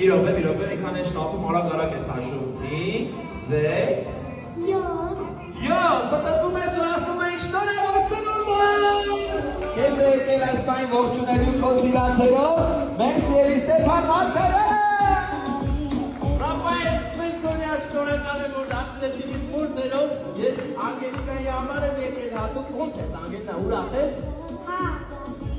մի րոպե, էքան է շտապում արագ ես հաշում։ 5, 6, 7, պտտում ես ու ասում ես շնորհավոր ծնունդը։ Ես եկել այս պայն ողջունելու քո սիրացերով, մեր սիրելի Ստեփան Մարգարե։ Ռաֆայել, մենք քոնյա շնորհակալ եմ, որ դարձրեցին ինձ մուրներոս, ես Անգելիկայի համար եմ եկել հատուկ, ոնց ես Անգելնա, ուրախ ես։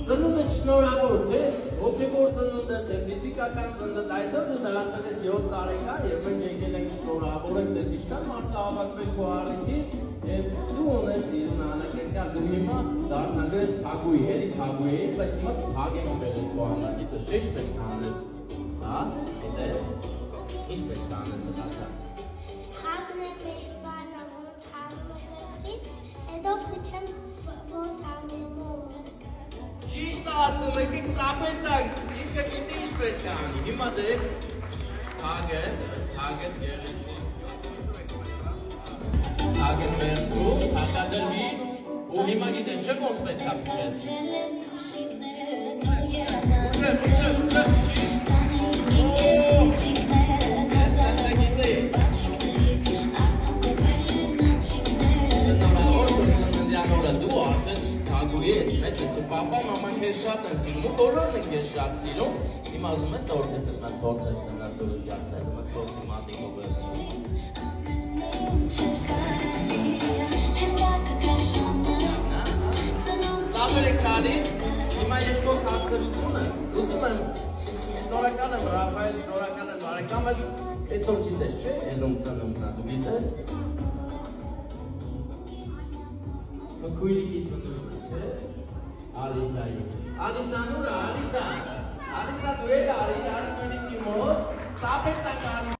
Ծնունդը շնորհավոր, թե հոգևոր ծնունդ է, թե ֆիզիկական ծնունդ, այսօր դու դարձել ես 7 տարեկան եւ մենք եկել ենք շնորհավոր ենք, դες ինչքան մարդ հավաքվել քո առիթին եւ դու ունես իրնանակեցյալ դու հիմա դառնալու ես թագուհի, էլի թագուհի, բայց հիմա թագ եմ բերել քո անագիտը, շեշ պետք է անես, հա, գիտես, ինչ պետք է անես հա։ Հագն է բանը ոնց անում հետո փչեմ ոնց անում Ճիշտ ասում եք, եք ծապել տակ, ինքը գիտի ինչպես է անի, հիմա ձեր թագետ գեղեցի, թագետ վերցում, հատադրվի, ու հիմա գիտես չէ ոնց պետք է փչես։ Դու արդեն թագուհի ես, մեծ ես, ու պապա, մաման քեզ շատ են սիրում, ու բոլորն են քեզ շատ սիրում, հիմա ուզում ես տորքից ես մատ փորձ ես տնած դու յարսել, մատ փորձի մատիկով վերցնում։ Ծափեր եք տալիս, հիմա ես քո հարցրությունը, ուզում եմ, շնորհակալ եմ Ռաֆայել, շնորհակալ եմ բարեկամ, բայց այսօր գիտես չէ, ելում ծնունդն է, դու գիտես։ Քույրիկի ծնունդը, չէ՞, Ալիսայի։ Ալիսան ուր է, Ալիսա դու էլ արի քույրիկի մոտ, ծափեր տակ Ալիսա։